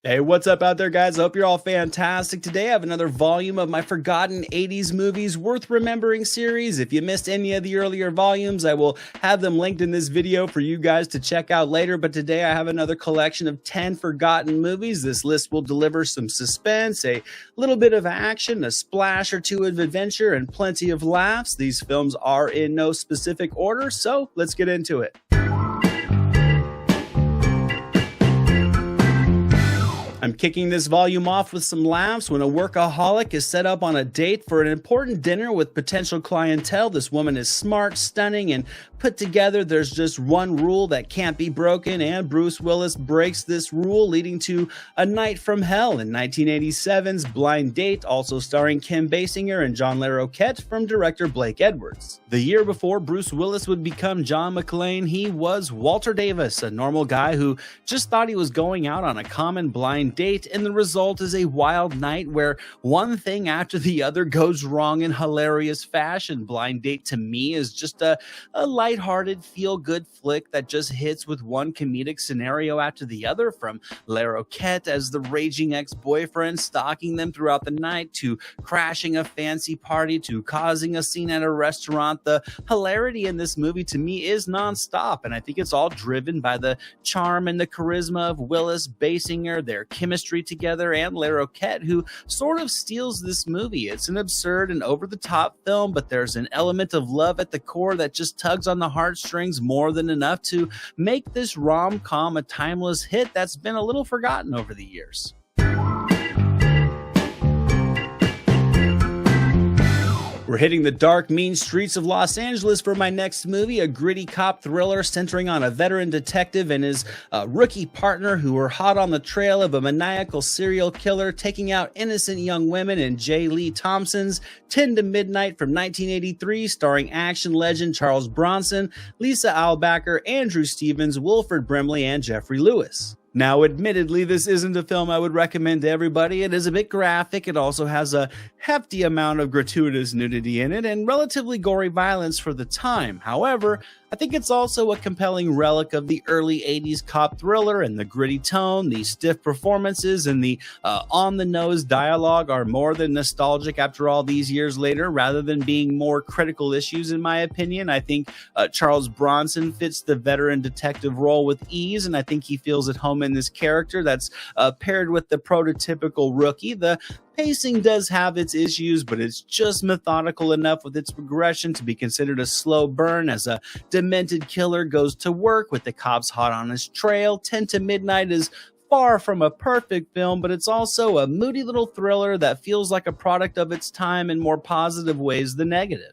Hey, what's up out there, guys? I hope you're all fantastic. Today I have another volume of my Forgotten 80s Movies Worth Remembering series. If you missed any of the earlier volumes, I will have them linked in this video for you guys to check out later. But today I have another collection of 10 forgotten movies. This list will deliver some suspense, a little bit of action, a splash or two of adventure, and plenty of laughs. These films are in no specific order, so let's get into it. I'm kicking this volume off with some laughs when a workaholic is set up on a date for an important dinner with potential clientele. This woman is smart, stunning, and put together. There's just one rule that can't be broken, and Bruce Willis breaks this rule, leading to A Night from Hell in 1987's Blind Date, also starring Kim Basinger and John Larroquette, from director Blake Edwards. The year before Bruce Willis would become John McClane, he was Walter Davis, a normal guy who just thought he was going out on a common blind date, and the result is a wild night where one thing after the other goes wrong in hilarious fashion. Blind Date to me is just a lighthearted, feel-good flick that just hits with one comedic scenario after the other, from Larroquette as the raging ex-boyfriend stalking them throughout the night, to crashing a fancy party, to causing a scene at a restaurant. The hilarity in this movie to me is non-stop, and I think it's all driven by the charm and the charisma of Willis, Basinger, their chemistry together, and Larroquette, who sort of steals this movie. It's an absurd and over-the-top film, but there's an element of love at the core that just tugs on the heartstrings more than enough to make this rom-com a timeless hit that's been a little forgotten over the years. We're hitting the dark, mean streets of Los Angeles for my next movie, a gritty cop thriller centering on a veteran detective and his rookie partner who are hot on the trail of a maniacal serial killer taking out innocent young women in J. Lee Thompson's 10 to Midnight from 1983, starring action legend Charles Bronson, Lisa Albacker, Andrew Stevens, Wilford Brimley, and Jeffrey Lewis. Now, admittedly, this isn't a film I would recommend to everybody. It is a bit graphic. It also has a hefty amount of gratuitous nudity in it and relatively gory violence for the time. However, I think it's also a compelling relic of the early 80s cop thriller, and the gritty tone, the stiff performances, and the on-the-nose dialogue are more than nostalgic after all these years later, rather than being more critical issues, in my opinion. I think Charles Bronson fits the veteran detective role with ease, and I think he feels at home in this character that's paired with the prototypical rookie. The pacing does have its issues, but it's just methodical enough with its progression to be considered a slow burn as a demented killer goes to work with the cops hot on his trail. 10 to Midnight is far from a perfect film, but it's also a moody little thriller that feels like a product of its time in more positive ways than negative.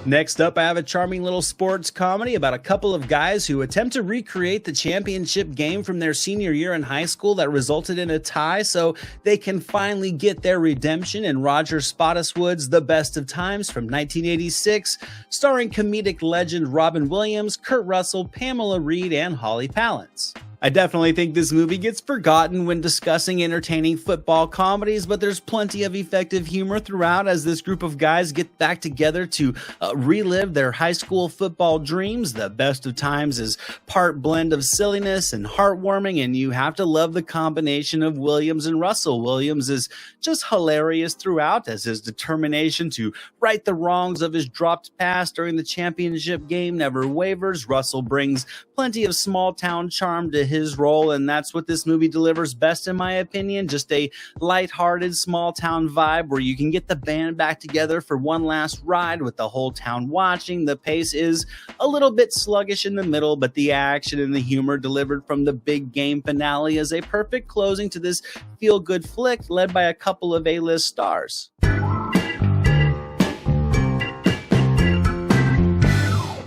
Next up, I have a charming little sports comedy about a couple of guys who attempt to recreate the championship game from their senior year in high school that resulted in a tie, so they can finally get their redemption in Roger Spottiswood's The Best of Times from 1986, starring comedic legend Robin Williams, Kurt Russell, Pamela Reed, and Holly Palance. I definitely think this movie gets forgotten when discussing entertaining football comedies, but there's plenty of effective humor throughout as this group of guys get back together to relive their high school football dreams. The Best of Times is part blend of silliness and heartwarming, and you have to love the combination of Williams and Russell. Williams is just hilarious throughout, as his determination to right the wrongs of his dropped pass during the championship game never wavers. Russell brings plenty of small-town charm to his role, and that's what this movie delivers best, in my opinion. Just a lighthearted small-town vibe where you can get the band back together for one last ride with the whole town watching. The pace is a little bit sluggish in the middle, but the action and the humor delivered from the big game finale is a perfect closing to this feel-good flick led by a couple of A-list stars.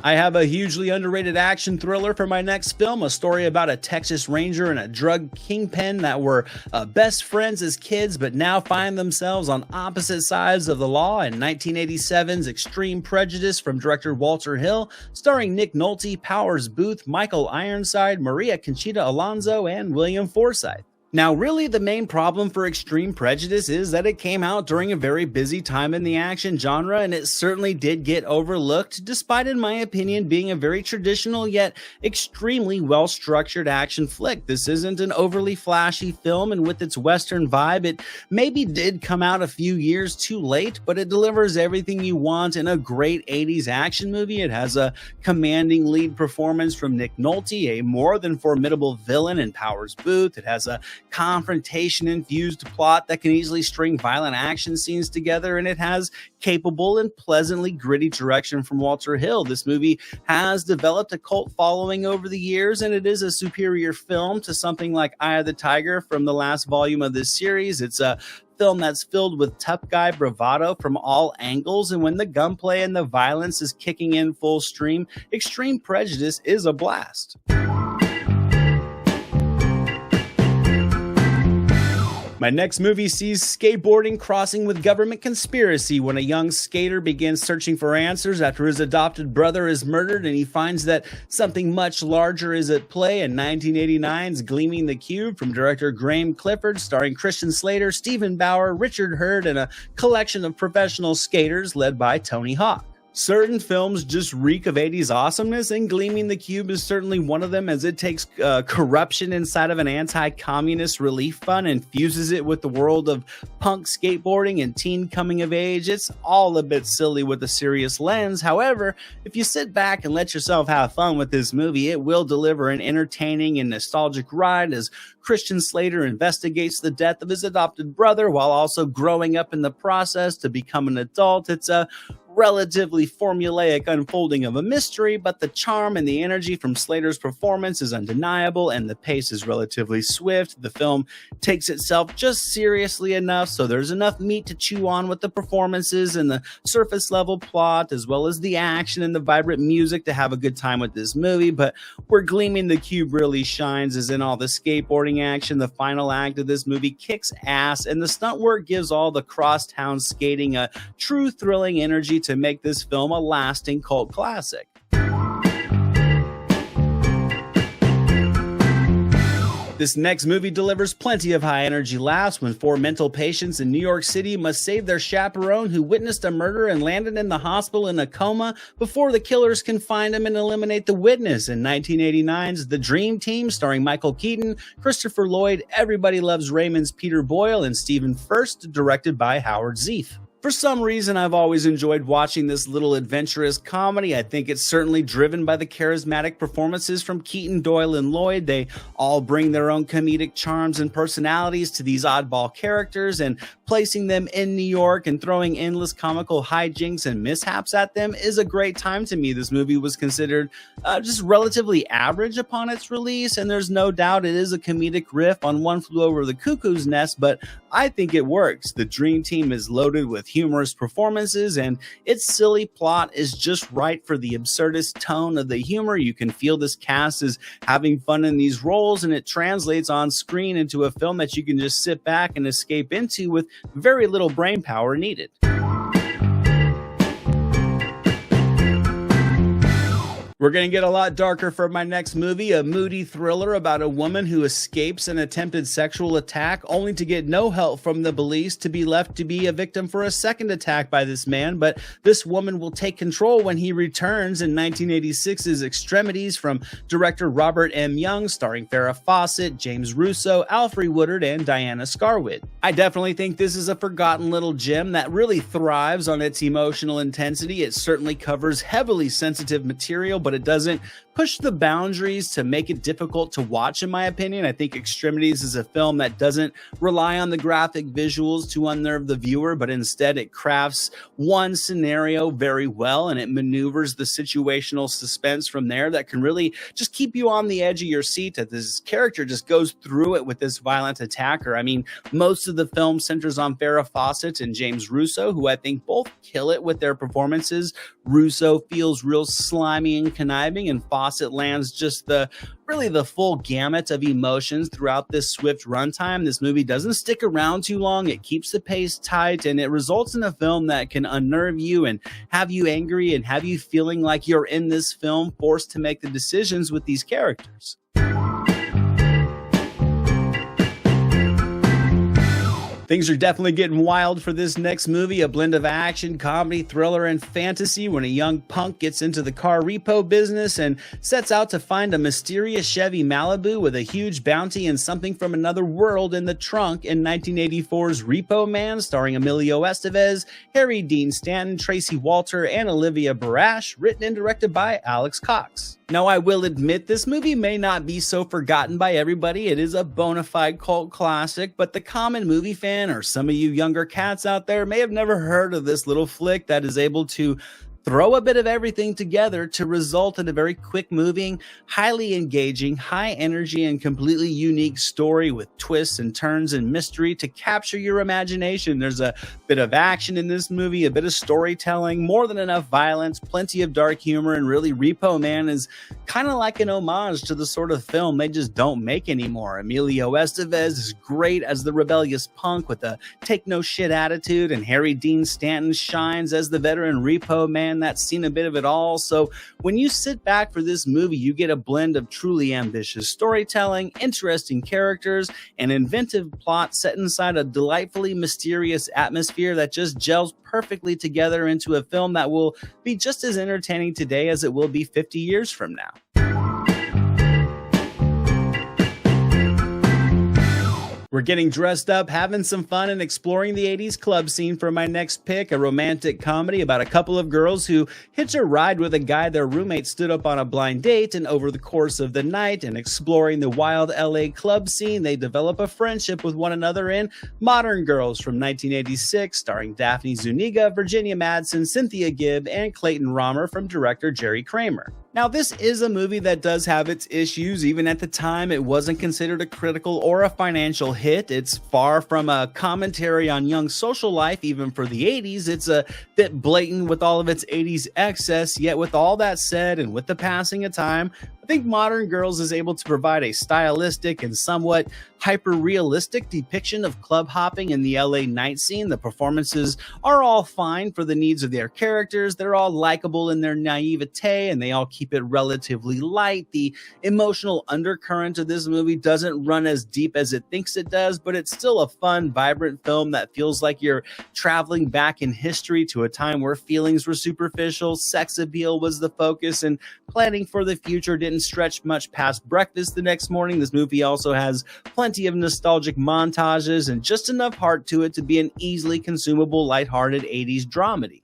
I have a hugely underrated action thriller for my next film, a story about a Texas Ranger and a drug kingpin that were best friends as kids but now find themselves on opposite sides of the law, in 1987's Extreme Prejudice from director Walter Hill, starring Nick Nolte, Powers Booth, Michael Ironside, Maria Conchita Alonso, and William Forsythe. Now, really, the main problem for Extreme Prejudice is that it came out during a very busy time in the action genre, and it certainly did get overlooked, despite, in my opinion, being a very traditional yet extremely well-structured action flick. This isn't an overly flashy film, and with its Western vibe, it maybe did come out a few years too late, but it delivers everything you want in a great 80s action movie. It has a commanding lead performance from Nick Nolte, a more than formidable villain in Powers Booth. It has a confrontation-infused plot that can easily string violent action scenes together, and it has capable and pleasantly gritty direction from Walter Hill. This movie has developed a cult following over the years, and it is a superior film to something like Eye of the Tiger from the last volume of this series. It's a film that's filled with tough guy bravado from all angles, and when the gunplay and the violence is kicking in full stream, Extreme Prejudice is a blast. My next movie sees skateboarding crossing with government conspiracy when a young skater begins searching for answers after his adopted brother is murdered, and he finds that something much larger is at play in 1989's Gleaming the Cube from director Graham Clifford, starring Christian Slater, Stephen Bauer, Richard Hurd, and a collection of professional skaters led by Tony Hawk. Certain films just reek of 80s awesomeness, and Gleaming the Cube is certainly one of them, as it takes corruption inside of an anti-communist relief fund and fuses it with the world of punk skateboarding and teen coming of age. It's all a bit silly with a serious lens. However, if you sit back and let yourself have fun with this movie, it will deliver an entertaining and nostalgic ride as Christian Slater investigates the death of his adopted brother while also growing up in the process to become an adult. It's a relatively formulaic unfolding of a mystery, but the charm and the energy from Slater's performance is undeniable, and the pace is relatively swift. The film takes itself just seriously enough, so there's enough meat to chew on with the performances and the surface level plot, as well as the action and the vibrant music to have a good time with this movie. But where Gleaming the Cube really shines is in all the skateboarding action. The final act of this movie kicks ass, and the stunt work gives all the crosstown skating a true thrilling energy to make this film a lasting cult classic. This next movie delivers plenty of high-energy laughs when four mental patients in New York City must save their chaperone who witnessed a murder and landed in the hospital in a coma before the killers can find him and eliminate the witness. In 1989's The Dream Team, starring Michael Keaton, Christopher Lloyd, Everybody Loves Raymond's Peter Boyle, and Stephen Furst, directed by Howard Zieff. For some reason, I've always enjoyed watching this little adventurous comedy. I think it's certainly driven by the charismatic performances from Keaton, Doyle, and Lloyd. They all bring their own comedic charms and personalities to these oddball characters, and placing them in New York and throwing endless comical hijinks and mishaps at them is a great time to me. This movie was considered just relatively average upon its release, and there's no doubt it is a comedic riff on One Flew Over the Cuckoo's Nest, but I think it works. The Dream Team is loaded with humorous performances, and its silly plot is just right for the absurdist tone of the humor. You can feel this cast is having fun in these roles, and it translates on screen into a film that you can just sit back and escape into with very little brain power needed. We're going to get a lot darker for my next movie, a moody thriller about a woman who escapes an attempted sexual attack only to get no help from the police, to be left to be a victim for a second attack by this man. But this woman will take control when he returns in 1986's Extremities from director Robert M. Young, starring Farrah Fawcett, James Russo, Alfre Woodard, and Diana Scarwood. I definitely think this is a forgotten little gem that really thrives on its emotional intensity. It certainly covers heavily sensitive material, but it doesn't push the boundaries to make it difficult to watch, in my opinion. I think Extremities is a film that doesn't rely on the graphic visuals to unnerve the viewer, but instead it crafts one scenario very well, and it maneuvers the situational suspense from there that can really just keep you on the edge of your seat, that this character just goes through it with this violent attacker. I mean, most of the film centers on Farrah Fawcett and James Russo, who I think both kill it with their performances. Russo feels real slimy and conniving, and Fawcett lands just the full gamut of emotions throughout this swift runtime. This movie doesn't stick around too long. It keeps the pace tight, and it results in a film that can unnerve you and have you angry and have you feeling like you're in this film, forced to make the decisions with these characters. Things are definitely getting wild for this next movie, a blend of action, comedy, thriller, and fantasy when a young punk gets into the car repo business and sets out to find a mysterious Chevy Malibu with a huge bounty and something from another world in the trunk in 1984's Repo Man, starring Emilio Estevez, Harry Dean Stanton, Tracy Walter, and Olivia Barash, written and directed by Alex Cox. Now, I will admit this movie may not be so forgotten by everybody. It is a bona fide cult classic, but the common movie fan or some of you younger cats out there may have never heard of this little flick that is able to throw a bit of everything together to result in a very quick moving, highly engaging, high energy, and completely unique story with twists and turns and mystery to capture your imagination. There's a bit of action in this movie, a bit of storytelling, more than enough violence, plenty of dark humor, and really Repo Man is kind of like an homage to the sort of film they just don't make anymore. Emilio Estevez is great as the rebellious punk with a take no shit attitude, and Harry Dean Stanton shines as the veteran Repo Man that's seen a bit of it all. So when you sit back for this movie, you get a blend of truly ambitious storytelling, interesting characters, and inventive plot set inside a delightfully mysterious atmosphere that just gels perfectly together into a film that will be just as entertaining today as it will be 50 years from now. We're getting dressed up, having some fun, and exploring the 80s club scene for my next pick, a romantic comedy about a couple of girls who hitch a ride with a guy their roommate stood up on a blind date, and over the course of the night and exploring the wild LA club scene, they develop a friendship with one another in Modern Girls from 1986, starring Daphne Zuniga, Virginia Madsen, Cynthia Gibb, and Clayton Romer from director Jerry Kramer. Now, this is a movie that does have its issues. Even at the time, it wasn't considered a critical or a financial hit. It's far from a commentary on young social life, even for the 80s. It's a bit blatant with all of its 80s excess, yet with all that said, and with the passing of time, I think Modern Girls is able to provide a stylistic and somewhat hyper-realistic depiction of club hopping in the LA night scene. The performances are all fine for the needs of their characters. They're all likable in their naivete, and they all keep it relatively light. The emotional undercurrent of this movie doesn't run as deep as it thinks it does, but it's still a fun, vibrant film that feels like you're traveling back in history to a time where feelings were superficial, sex appeal was the focus, and planning for the future didn't stretch much past breakfast the next morning. This movie also has plenty of nostalgic montages and just enough heart to it to be an easily consumable, lighthearted 80s dramedy.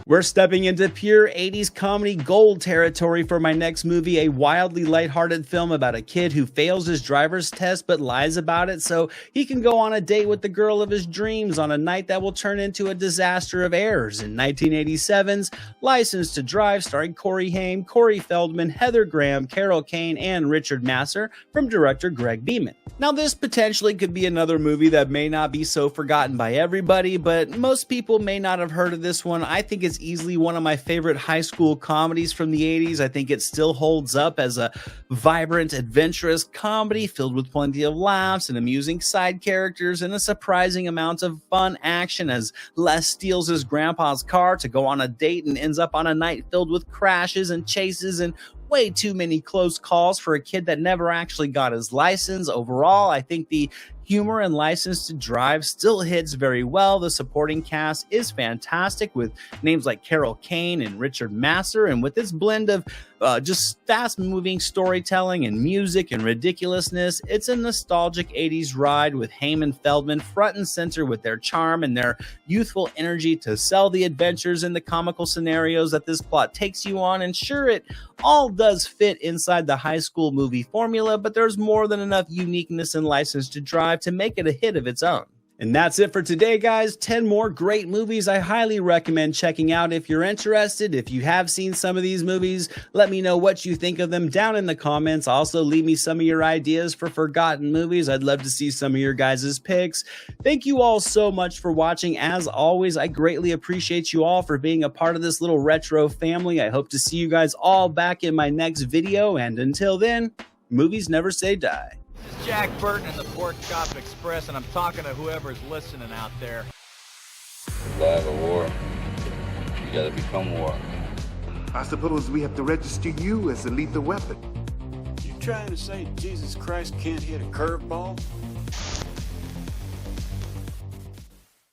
We're stepping into pure 80s comedy gold territory for my next movie, a wildly lighthearted film about a kid who fails his driver's test but lies about it so he can go on a date with the girl of his dreams on a night that will turn into a disaster of errors. In 1987's License to Drive, starring Corey Haim, Corey Feldman, Heather Graham, Carol Kane, and Richard Masur from director Greg Beeman. Now, this potentially could be another movie that may not be so forgotten by everybody, but most people may not have heard of this one. I think it's easily one of my favorite high school comedies from the 80s. I think it still holds up as a vibrant, adventurous comedy filled with plenty of laughs and amusing side characters and a surprising amount of fun action as Les steals his grandpa's car to go on a date and ends up on a night filled with crashes and chases and way too many close calls for a kid that never actually got his license. Overall, I think the humor and License to Drive still hits very well. The supporting cast is fantastic with names like Carol Kane and Richard Masur, and with this blend of just fast-moving storytelling and music and ridiculousness, it's a nostalgic 80s ride with Haim and Feldman front and center with their charm and their youthful energy to sell the adventures and the comical scenarios that this plot takes you on. And sure, it all does fit inside the high school movie formula, but there's more than enough uniqueness in License to Drive to make it a hit of its own. And that's it for today, guys. 10 more great movies I highly recommend checking out if you're interested. If you have seen some of these movies, let me know what you think of them down in the comments. Also, leave me some of your ideas for forgotten movies. I'd love to see some of your guys' picks. Thank you all so much for watching. As always, I greatly appreciate you all for being a part of this little retro family. I hope to see you guys all back in my next video. And until then, movies never say die. This is Jack Burton in the Pork Chop Express, and I'm talking to whoever's listening out there. Survive a war, you gotta become war. I suppose we have to register you as a lethal weapon. You trying to say Jesus Christ can't hit a curveball?